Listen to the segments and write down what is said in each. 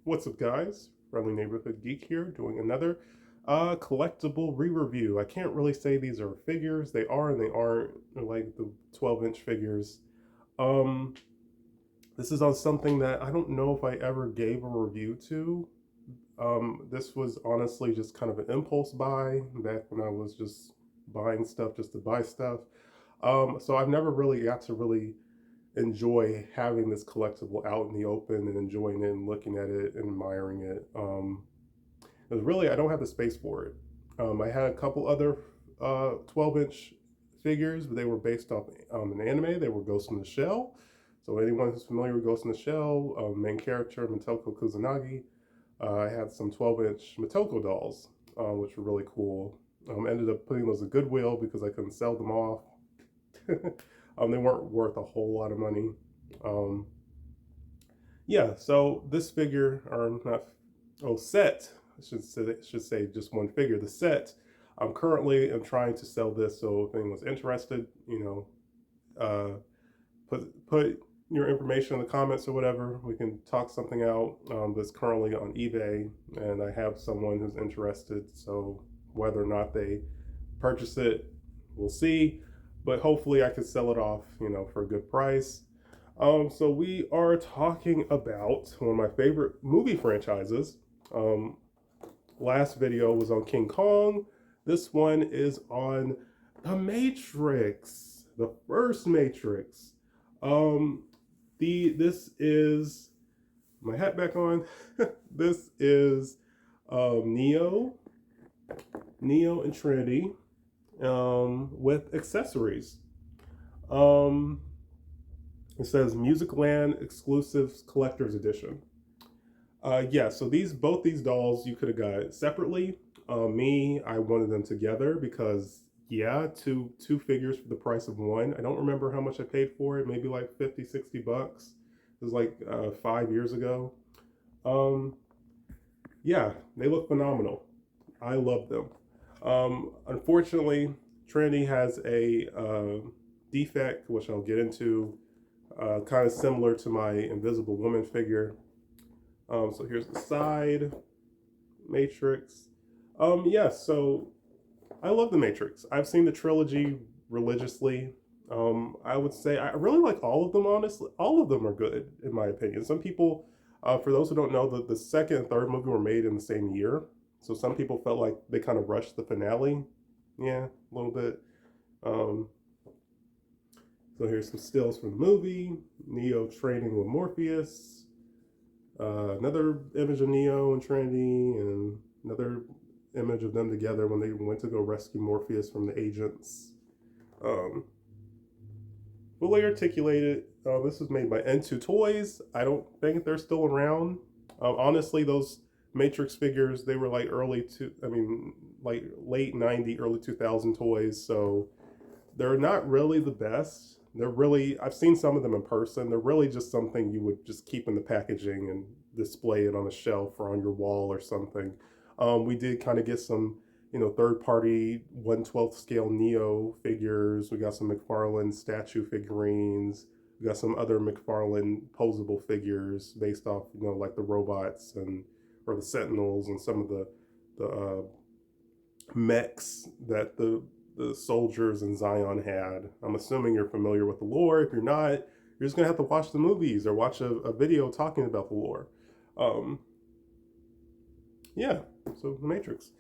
What's up, guys? Friendly Neighborhood Geek here, doing another collectible re-review. I can't really say these are figures. They are and they aren't. They're like the 12-inch figures. Um, this is on something that I don't know if I ever gave a review to. This was honestly just kind of an impulse buy back when I was just buying stuff just to buy stuff. So I've never really got to really enjoy having this collectible out in the open and enjoying it and looking at it and admiring it. Because really, I don't have the space for it. I had a couple other 12-inch figures, but they were based off an anime. They were Ghost in the Shell. So anyone who's familiar with Ghost in the Shell, main character Motoko Kusanagi, I had some 12-inch Motoko dolls, which were really cool. Ended up putting those at Goodwill because I couldn't sell them off. They weren't worth a whole lot of money. Um, yeah, so this figure, or not, set, I should say just one figure. The set, I'm currently am trying to sell this. So if anyone's interested, put your information in the comments or whatever. We can talk something out. That's currently on eBay, and I have someone who's interested. So whether or not they purchase it, we'll see. But hopefully, I could sell it off, for a good price. So we are talking about one of my favorite movie franchises. Um, Last video was on King Kong. This one is on The Matrix, the first Matrix. Um, this is my hat back on. This is Neo, and Trinity with accessories. Um, it says Music Land Exclusives Collector's Edition. Yeah, so both these dolls you could have got separately. Me, I wanted them together because yeah, two figures for the price of one. I don't remember how much I paid for it, maybe like 50, 60 bucks. It was like 5 years ago. Um, yeah, they look phenomenal. I love them. Unfortunately, Trinity has a defect, which I'll get into, kind of similar to my Invisible Woman figure. So here's the side Matrix. Yeah, so I love the Matrix. I've seen the trilogy religiously. I would say I really like all of them. Honestly, all of them are good in my opinion. Some people, for those who don't know, the second and third movie were made in the same year. So some people felt like they kind of rushed the finale. Yeah, a little bit. Um, so here's some stills from the movie. Neo training with Morpheus. Another image of Neo and Trinity, and another image of them together when they went to go rescue Morpheus from the agents. Um, Fully articulated. This was made by N2 Toys. I don't think they're still around. Honestly, those Matrix figures, they were like like late 90, early 2000 toys. So they're not really the best. I've seen some of them in person. They're really just something you would just keep in the packaging and display it on a shelf or on your wall or something. We did kind of get some, third party 1/12 scale Neo figures. We got some McFarlane statue figurines. We got some other McFarlane posable figures based off, like the robots or the Sentinels and some of the mechs that the soldiers in Zion had. I'm assuming you're familiar with the lore. If you're not, you're just gonna have to watch the movies or watch a video talking about the lore. Um, yeah, so The Matrix.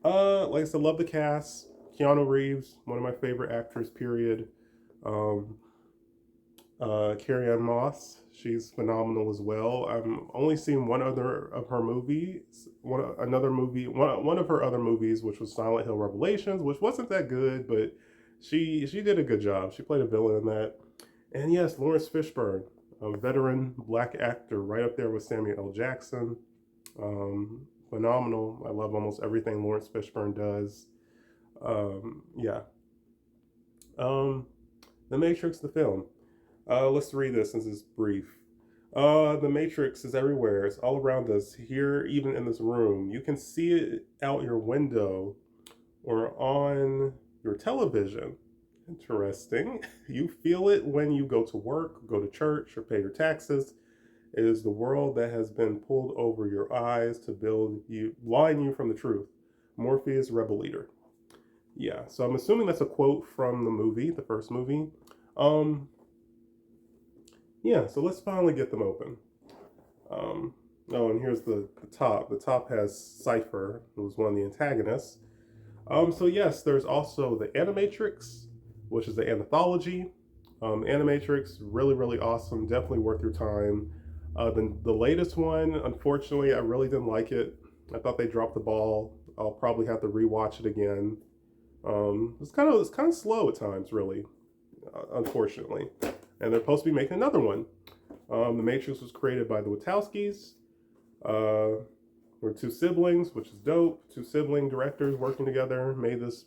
Like I said, love the cast. Keanu Reeves, one of my favorite actors. Period. Um, Carrie Ann Moss, she's phenomenal as well. I've only seen one other of her movies, one of her other movies, which was Silent Hill Revelations, which wasn't that good, but she did a good job. She played a villain in that. And yes, Lawrence Fishburne, a veteran black actor, right up there with Samuel L. Jackson. Phenomenal. I love almost everything Lawrence Fishburne does. Yeah. Um, The Matrix, the film. Let's read this since it's brief. The Matrix is everywhere. It's all around us, here, even in this room. You can see it out your window or on your television. Interesting. You feel it when you go to work, go to church, or pay your taxes. It is the world that has been pulled over your eyes to blind you from the truth. Morpheus, rebel leader. Yeah, so I'm assuming that's a quote from the movie, the first movie. Um, yeah, so let's finally get them open. Um, oh, and here's the top. The top has Cypher, who was one of the antagonists. So yes, there's also the Animatrix, which is the anthology. Animatrix, really, really awesome. Definitely worth your time. The latest one, unfortunately, I really didn't like it. I thought they dropped the ball. I'll probably have to rewatch it again. It's kind of slow at times, really, unfortunately. And they're supposed to be making another one. The Matrix was created by the Wachowskis. We're two siblings, which is dope. Two sibling directors working together made this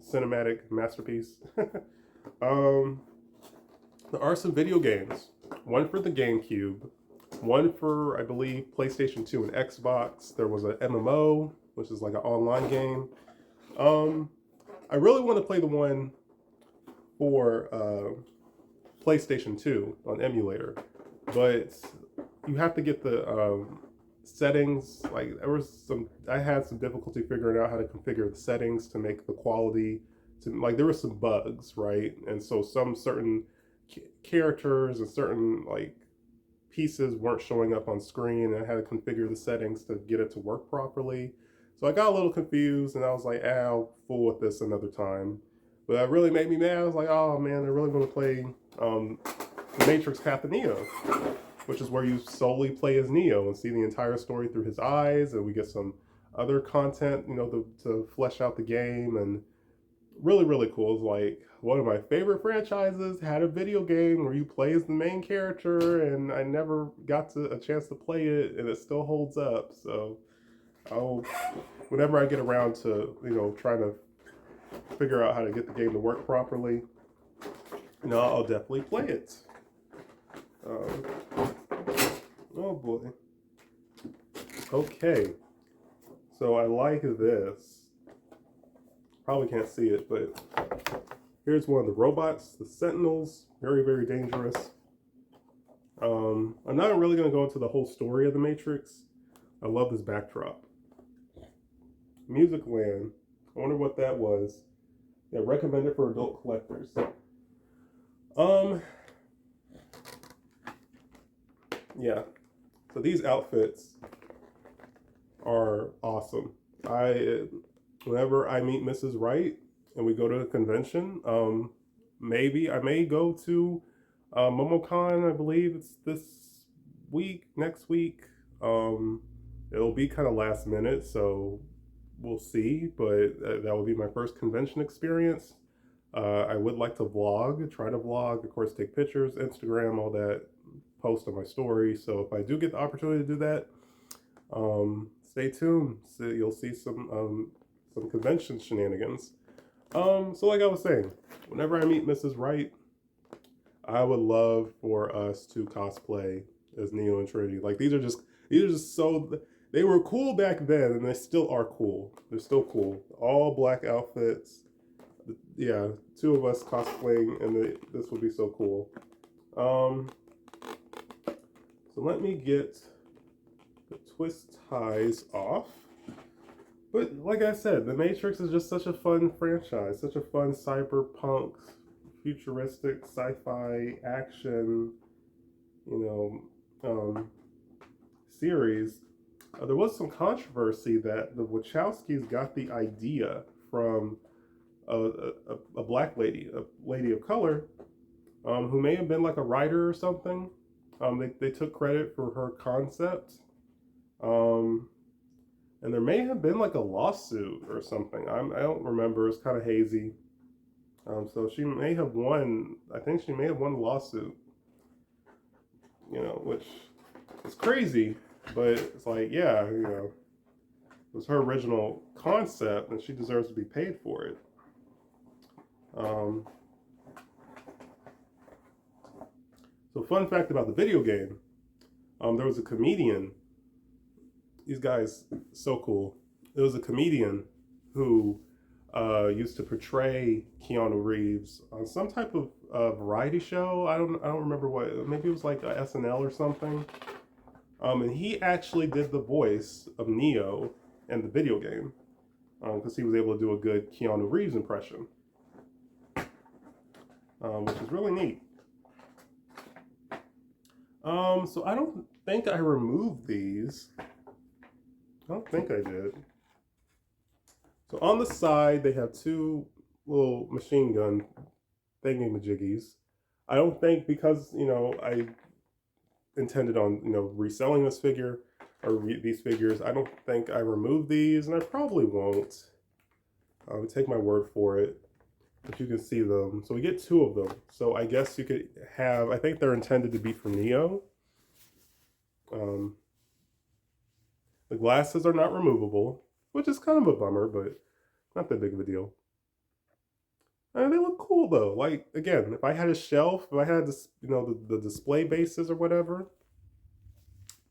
cinematic masterpiece. There are some video games. One for the GameCube, one for I believe PlayStation 2 and Xbox. There was an MMO, which is like an online game. I really want to play the one for PlayStation 2 on emulator, but you have to get the settings. Like I had some difficulty figuring out how to configure the settings to make the quality like there were some bugs, right? And so some certain characters and certain like pieces weren't showing up on screen, and I had to configure the settings to get it to work properly. So I got a little confused, and I was like, I'll fool with this another time. But that really made me mad. I was like, oh man, I really want to play Matrix Path of Neo, which is where you solely play as Neo and see the entire story through his eyes, and we get some other content, to flesh out the game, and really, really cool. It's like one of my favorite franchises had a video game where you play as the main character, and I never got a chance to play it, and it still holds up. So whenever I get around to, trying to figure out how to get the game to work properly, I'll definitely play it. Oh boy. Okay. So I like this. Probably can't see it, but here's one of the robots, the Sentinels. Very, very dangerous. I'm not really going to go into the whole story of the Matrix. I love this backdrop. Music Land. I wonder what that was. Yeah, recommended for adult collectors. Yeah. So these outfits are awesome. Whenever I meet Mrs. Wright and we go to a convention, maybe I may go to MomoCon. I believe it's this week, next week. It'll be kind of last minute, so we'll see. But that will be my first convention experience. I would like to try to vlog, of course, take pictures, Instagram, all that, post on my story. So if I do get the opportunity to do that, stay tuned. So you'll see some convention shenanigans. So like I was saying, whenever I meet Mrs. Wright, I would love for us to cosplay as Neo and Trinity. Like these are just they were cool back then, and they still are cool. They're still cool. All black outfits. Yeah, two of us cosplaying, and this would be so cool. So let me get the twist ties off. But like I said, The Matrix is just such a fun franchise, such a fun cyberpunk, futuristic, sci-fi, action, series. There was some controversy that the Wachowskis got the idea from a black lady, a lady of color, who may have been like a writer or something. They took credit for her concept. And there may have been like a lawsuit or something. I don't remember. It's kind of hazy. So she may have won. I think she may have won the lawsuit. Which is crazy, but it's like, yeah, it was her original concept, and she deserves to be paid for it. So fun fact about the video game, there was a comedian. These guys, so cool. There was a comedian who used to portray Keanu Reeves on some type of variety show. I don't remember what. Maybe it was like a SNL or something. And he actually did the voice of Neo in the video game because he was able to do a good Keanu Reeves impression, which is really neat. So I don't think I removed these. I don't think I did. So on the side, they have two little machine gun thingy-majiggies. I don't think because, I intended on, reselling this figure or these figures, I don't think I removed these, and I probably won't. I would take my word for it. But you can see them. So we get two of them. So I guess you could have, I think they're intended to be for Neo. The glasses are not removable, which is kind of a bummer, but not that big of a deal. They look cool though. Like again, if I had a shelf, if I had this, the display bases or whatever,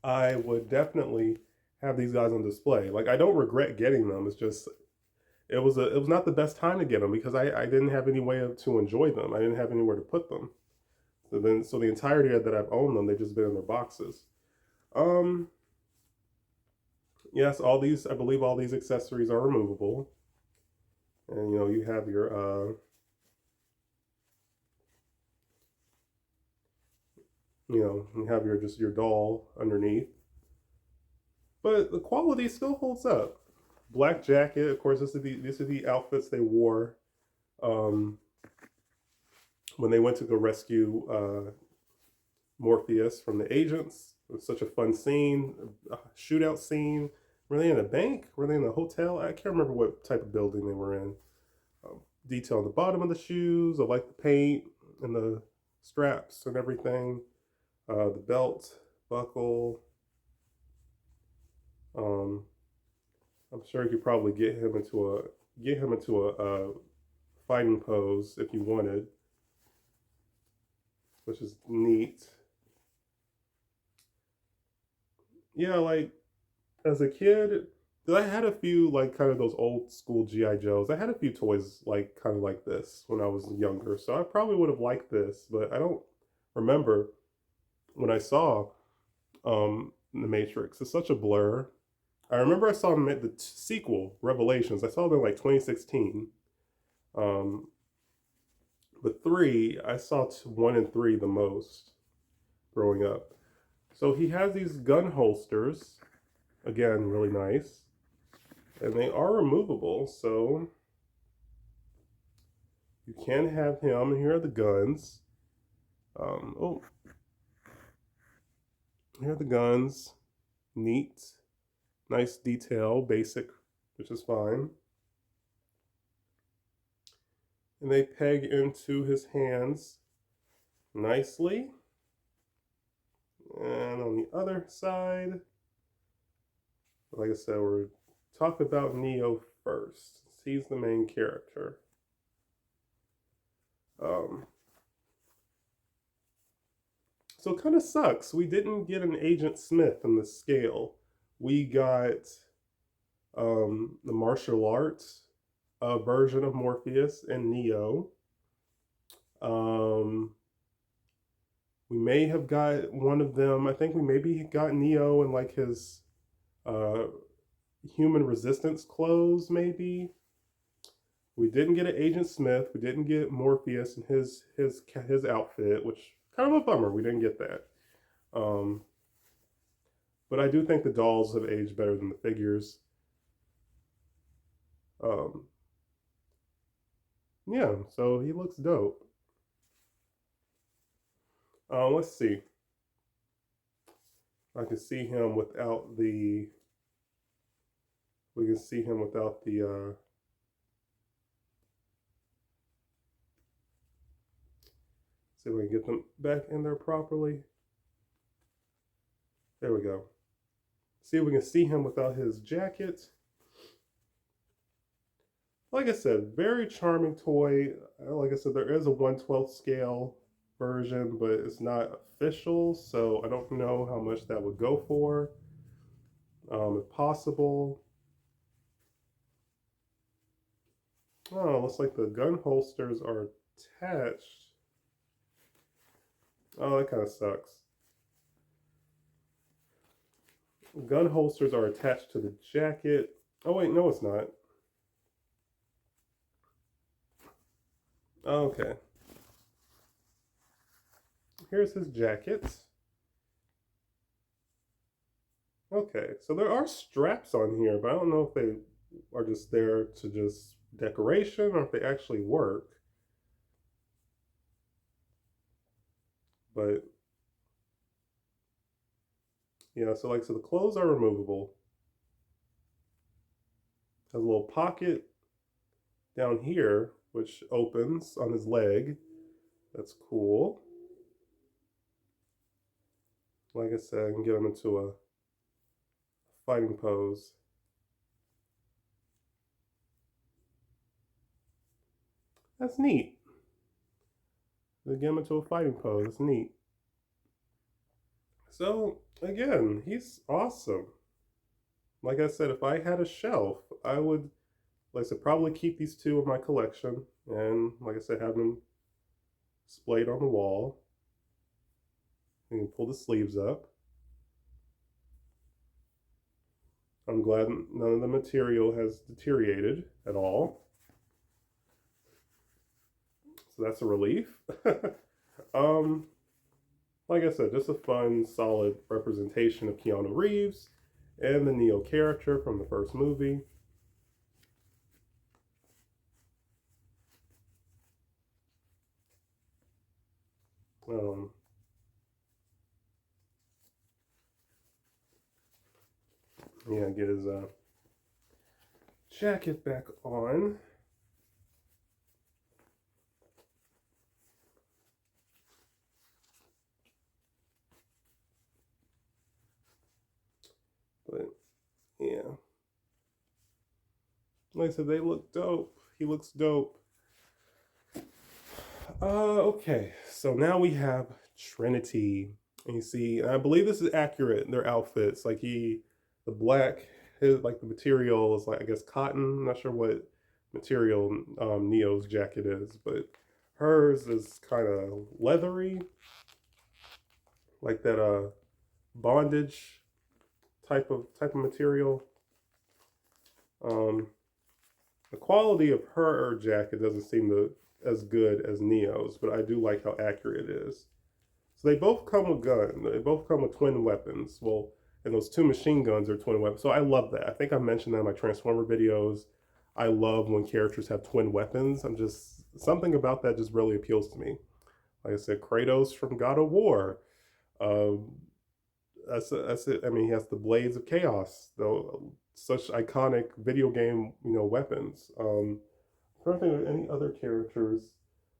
I would definitely have these guys on display. Like I don't regret getting them. It's just it was not the best time to get them because I didn't have any way to enjoy them. I didn't have anywhere to put them. So the entirety that I've owned them, they've just been in their boxes. Yes, I believe all these accessories are removable. And you have your you have your doll underneath. But the quality still holds up. Black jacket, of course, these are the outfits they wore when they went to go rescue Morpheus from the agents. It was such a fun scene, a shootout scene. Were they in a bank? Were they in a hotel? I can't remember what type of building they were in. Detail on the bottom of the shoes. I like the paint and the straps and everything. The belt, buckle. I'm sure you could probably get him into a fighting pose if you wanted, which is neat. Yeah, like as a kid, I had a few like kind of those old school GI Joes. I had a few toys like kind of like this when I was younger, so I probably would have liked this, but I don't remember when I saw The Matrix. It's such a blur. I remember I saw the sequel, Revelations. I saw it in like 2016. But three, I saw one and three the most growing up. So he has these gun holsters. Again, really nice. And they are removable, so you can have him. Here are the guns. Oh, here are the guns. Neat. Nice detail, basic, which is fine. And they peg into his hands nicely. And on the other side, like I said, we're talking about Neo first. He's the main character. So it kind of sucks. We didn't get an Agent Smith in the scale. We got the martial arts version of Morpheus and Neo. We may have got one of them. I think we maybe got Neo in like his human resistance clothes, maybe. We didn't get an Agent Smith. We didn't get Morpheus in his outfit, which kind of a bummer. We didn't get that. But I do think the dolls have aged better than the figures. Yeah, so he looks dope. Let's see. I can see him without the. We can see him without the. See if we can get them back in there properly. There we go. See if we can see him without his jacket. Like I said, very charming toy. Like I said, there is a 1/12 scale version, but it's not official, so I don't know how much that would go for. If possible. Oh, looks like the gun holsters are attached. Oh, that kind of sucks. Gun holsters are attached to the jacket. Oh wait, no it's not. Okay. Here's his jacket. Okay, so there are straps on here, but I don't know if they are just there to just decoration or if they actually work. But yeah, so the clothes are removable. Has a little pocket down here which opens on his leg. That's cool. Like I said, I can get him into a fighting pose. That's neat. Get him into a fighting pose. That's neat. So again, he's awesome. Like I said, if I had a shelf, I would, like I said, probably keep these two in my collection, and like I said, have them displayed on the wall. You can pull the sleeves up. I'm glad none of the material has deteriorated at all. So that's a relief. um, like I said, just a fun, solid representation of Keanu Reeves and the Neo character from the first movie. Um, yeah, get his jacket back on. But yeah, like I said, they look dope. He looks dope. Okay, so now we have Trinity. And you see, and I believe this is accurate, their outfits. Like the black, his, like the material is like, I guess, cotton. I'm not sure what material Neo's jacket is, but hers is kind of leathery, like that bondage type of material. Um, the quality of her jacket doesn't seem to as good as Neo's, but I do like how accurate it is. So they both come with guns. They both come with twin weapons. Well, and those two machine guns are twin weapons. So I love that. I think I mentioned that in my Transformer videos. I love when characters have twin weapons. I'm just something about that just really appeals to me. Like I said, Kratos from God of War. Um, that's it. I mean, he has the blades of chaos, though. Such iconic video game, weapons. I'm trying to think of any other characters.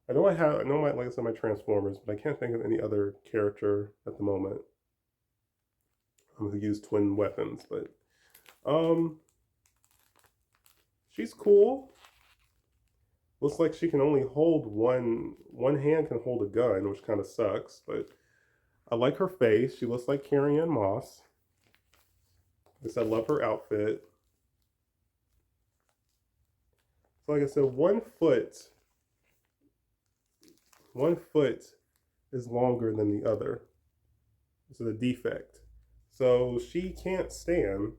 I know my like I said my Transformers, but I can't think of any other character at the moment who used twin weapons. But um, she's cool. Looks like she can only hold one hand can hold a gun, which kind of sucks. But I like her face. She looks like Carrie Ann Moss. I love her outfit. So like I said, one foot is longer than the other. This is a defect. So she can't stand.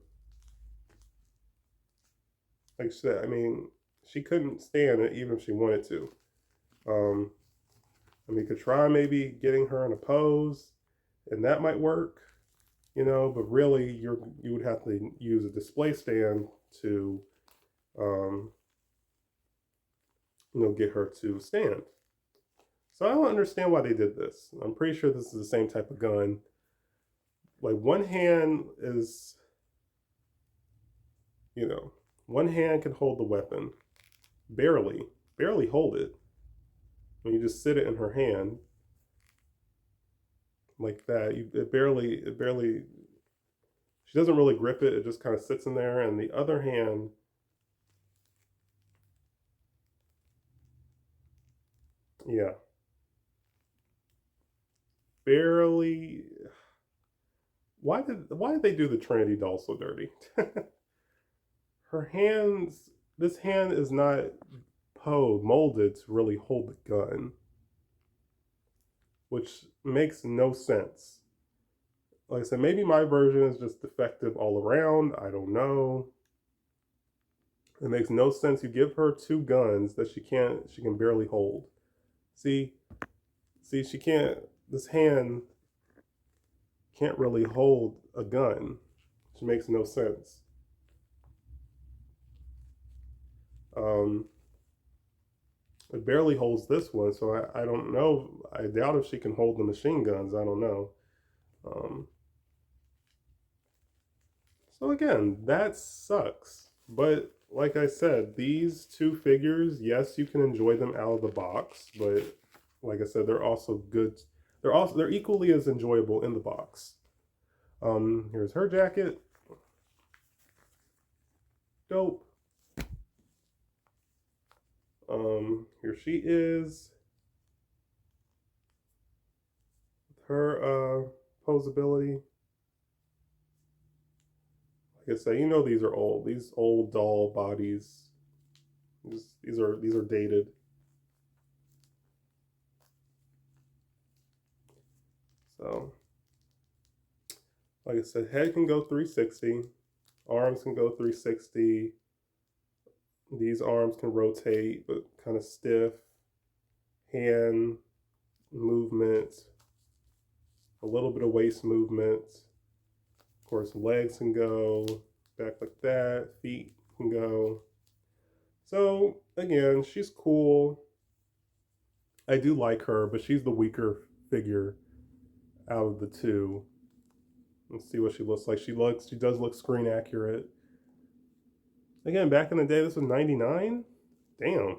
Like I said, I mean, she couldn't stand it even if she wanted to. Um, I mean, you could try maybe getting her in a pose, and that might work, But really, you would have to use a display stand to, um, get her to stand. So I don't understand why they did this. I'm pretty sure this is the same type of gun. Like one hand is, you know, one hand can hold the weapon, barely hold it. When you just sit it in her hand like that, it barely. She doesn't really grip it. It just kind of sits in there, and the other hand, yeah, barely. Why did they do the Trinity doll so dirty? Her hands. This hand is not. molded to really hold the gun, which makes no sense. Like I said, maybe my version is just defective all around. I don't know. It makes no sense. You give her two guns that she can barely hold. See, she can't, this hand can't really hold a gun, which makes no sense. Um, it barely holds this one, so I don't know. I doubt if she can hold the machine guns. I don't know. Um, so again, that sucks. But like I said, these two figures, yes, you can enjoy them out of the box, but like I said, they're also good. They're equally as enjoyable in the box. Here's her jacket. Dope. Here she is. Her posability. Like I say, you know these are old. These old doll bodies. These are dated. So, like I said, head can go 360, arms can go 360. These arms can rotate, but kind of stiff. Hand movement, a little bit of waist movement. Of course, legs can go back like that. Feet can go. So again, she's cool. I do like her, but she's the weaker figure out of the two. Let's see what she looks like. She does look screen accurate. Again, back in the day, this was 99. Damn.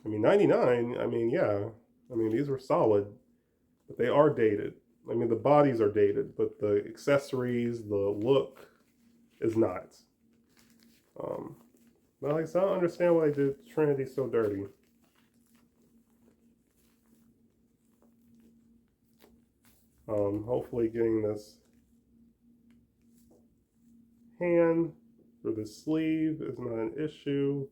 I mean, 99. I mean, yeah. I mean, these were solid, but they are dated. I mean, the bodies are dated, but the accessories, the look is not. But like I said, I don't understand why they did Trinity so dirty. Hopefully getting this hand for the sleeve is not an issue.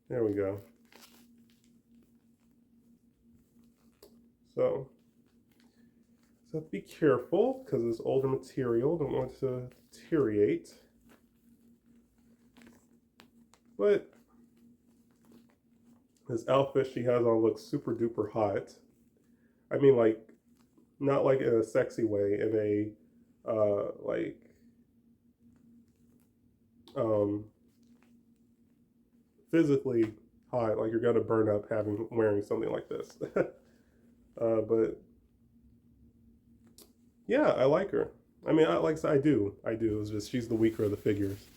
There we go. So be careful because it's older material. Don't want it to deteriorate. But this outfit she has on looks super duper hot. I mean, like, not like in a sexy way, in a physically hot, like you're gonna burn up wearing something like this. But yeah, I like her. I mean, I do. It's just she's the weaker of the figures.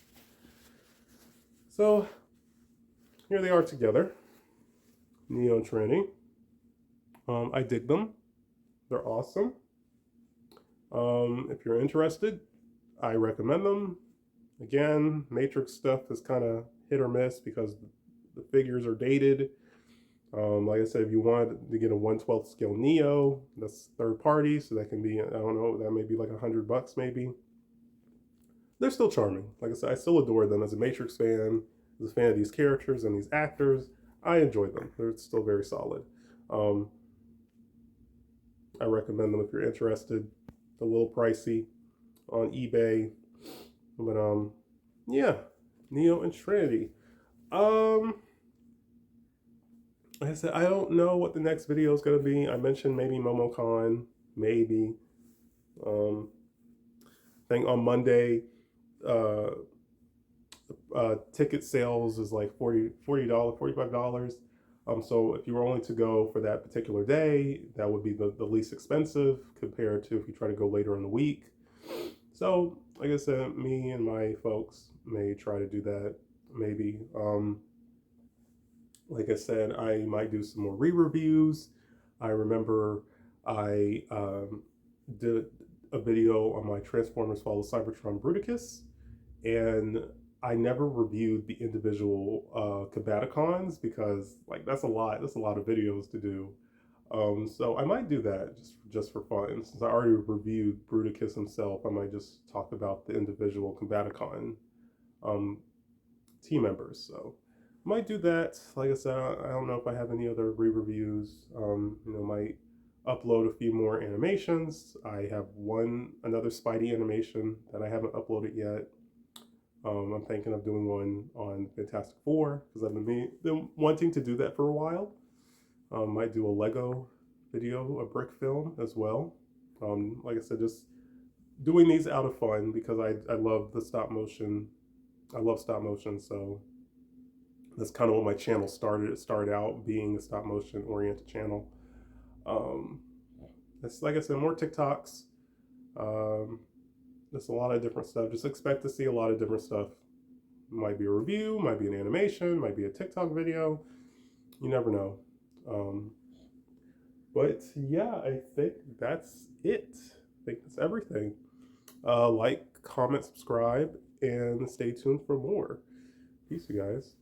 So here they are together, Neo and Trinity. I dig them. They're awesome. If you're interested, I recommend them. Again, Matrix stuff is kind of hit or miss because the figures are dated. Like I said, if you want to get a 1/12 scale Neo, that's third party, so that can be, I don't know, that may be like $100 maybe. They're still charming. Like I said, I still adore them as a Matrix fan, as a fan of these characters and these actors. I enjoy them. They're still very solid. I recommend them if you're interested. A little pricey on eBay, but yeah, Neo and Trinity. Like I said, I don't know what the next video is going to be. I mentioned maybe MomoCon, maybe. I think on Monday, ticket sales is like $40, $45. So if you were only to go for that particular day, that would be the least expensive compared to if you try to go later in the week. So like I said, me and my folks may try to do that, maybe. Like I said, I might do some more re-reviews. I remember I did a video on my Transformers Fall of Cybertron Bruticus, and I never reviewed the individual Combaticons because like that's a lot. That's a lot of videos to do. So I might do that just for fun. Since I already reviewed Bruticus himself, I might just talk about the individual Combaticon um, team members. So I might do that. Like I said, I don't know if I have any other re-reviews. Might upload a few more animations. I have another Spidey animation that I haven't uploaded yet. I'm thinking of doing one on Fantastic Four because I've been wanting to do that for a while. Might do a Lego video, a brick film as well. Like I said, just doing these out of fun because I love the stop motion. I love stop motion, so that's kind of what my channel started. It started out being a stop motion oriented channel. It's like I said, more TikToks. There's a lot of different stuff. Just expect to see a lot of different stuff. Might be a review, might be an animation, might be a TikTok video. You never know. But yeah, I think that's it. I think that's everything. Like, comment, subscribe, and stay tuned for more. Peace, you guys.